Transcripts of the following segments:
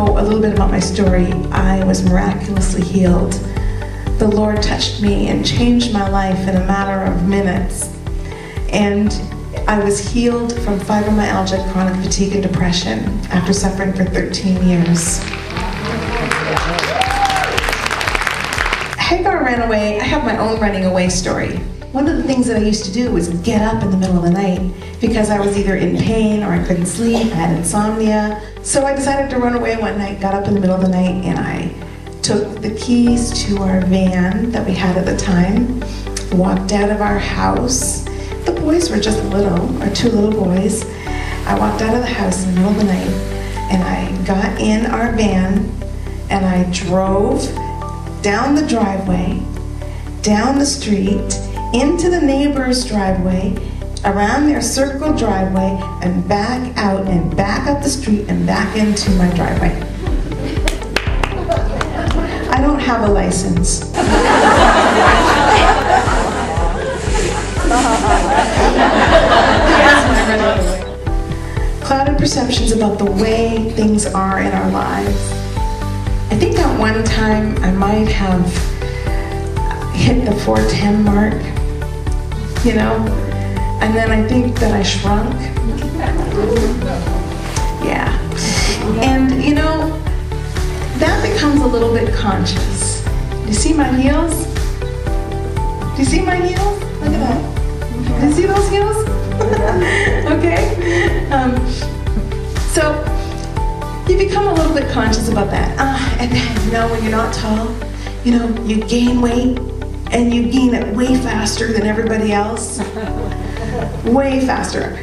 know a little bit about my story, I was miraculously healed. The Lord touched me and changed my life in a matter of minutes. And I was healed from fibromyalgia, chronic fatigue, and depression after suffering for 13 years. Hagar ran away. I have my own running away story. One of the things that I used to do was get up in the middle of the night because I was either in pain or I couldn't sleep, I had insomnia. So I decided to run away one night, got up in the middle of the night, and I took the keys to our van that we had at the time, walked out of our house. The boys were just little, our two little boys. I walked out of the house in the middle of the night, and I got in our van, and I drove down the driveway, down the street, into the neighbor's driveway, around their circle driveway, and back out and back up the street and back into my driveway. I don't have a license. Clouded perceptions about the way things are in our lives. I think at one time I might have hit the 410 mark, you know, and then I think that I shrunk. Yeah. And, you know, that becomes a little bit conscious. Do you see my heels? Do you see my heels? Look at that. Do you see those heels? Okay. So you become a little bit conscious about that. And then, you know, when you're not tall, you know, you gain weight and you gain it way faster than everybody else. Way faster.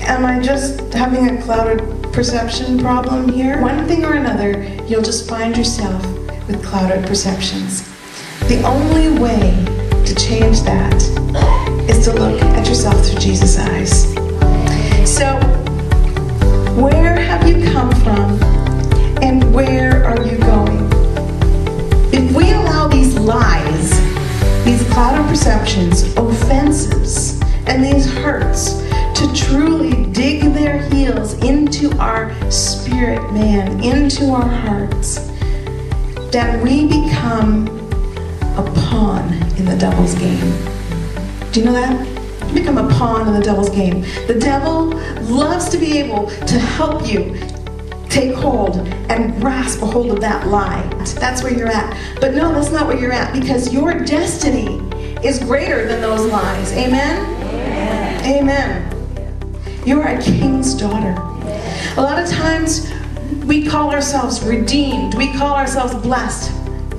Am I just having a clouded perception problem here? One thing or another, you'll just find yourself with clouded perceptions. The only way to change that is to look at yourself through Jesus' eyes. So, where have you come from and where are you going? If we allow these lies, these clouded perceptions, offenses, and these hurts to truly dig their heels into our spirit man, into our hearts, then we become a pawn in the devil's game. Do you know that? You become a pawn in the devil's game. The devil loves to be able to help you take hold and grasp a hold of that lie. That's where you're at. But no, that's not where you're at, because your destiny is greater than those lies. Amen? Amen. You're a king's daughter. A lot of times we call ourselves redeemed. We call ourselves blessed.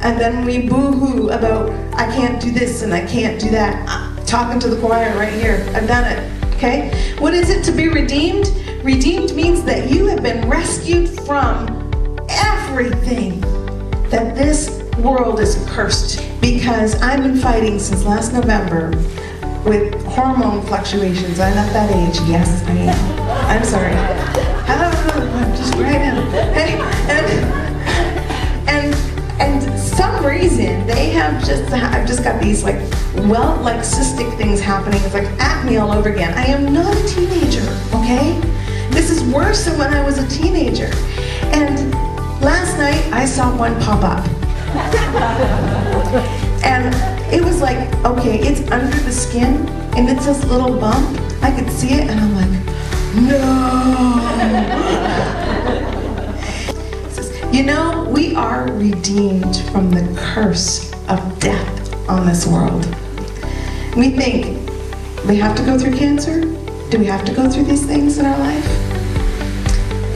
And then we boo-hoo about, I can't do this and I can't do that. I'm talking to the choir right here. I've done it. Okay? What is it to be redeemed? Redeemed means that you have been rescued from everything that this world is cursed. Because I've been fighting since last November with hormone fluctuations. I'm at that age. Yes, I am. I'm sorry. I'm just right now. And some reason I've just got these like cystic things happening. It's like acne all over again. I am not a teenager, okay? This is worse than when I was a teenager. And last night I saw one pop up. And it was like, okay, it's under the skin, and it's this little bump. I could see it, and I'm like, no. You know, we are redeemed from the curse of death on this world. We think, we have to go through cancer? Do we have to go through these things in our life?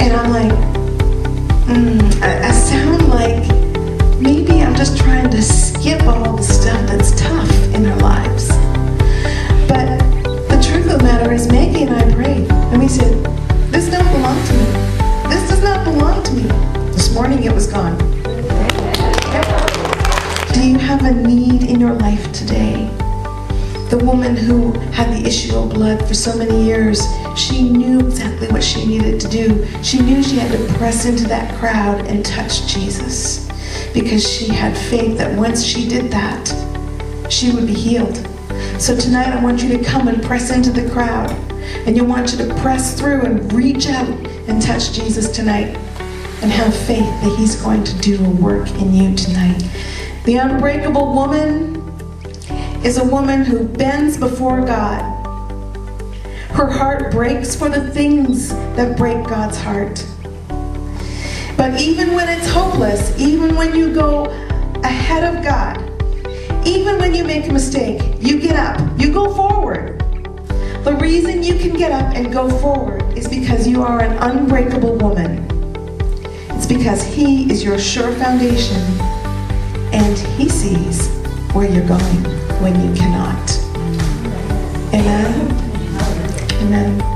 And I'm like, I sound like maybe I'm just trying to skip all the stuff that's tough in our lives. But the truth of the matter is, Maggie and I prayed, and we said, this don't belong to me. This does not belong to me. This morning it was gone. Do you have a need in your life today? The woman who had the issue of blood for so many years, she knew exactly what she needed to do. She knew she had to press into that crowd and touch Jesus, because she had faith that once she did that, she would be healed. So tonight I want you to come and press into the crowd, and I want you to press through and reach out and touch Jesus tonight. and have faith that He's going to do a work in you tonight. The unbreakable woman is a woman who bends before God. Her heart breaks for the things that break God's heart. But even when it's hopeless, even when you go ahead of God, even when you make a mistake, you get up, you go forward. The reason you can get up and go forward is because you are an unbreakable woman. It's because He is your sure foundation, and He sees where you're going when you cannot. Amen? Amen.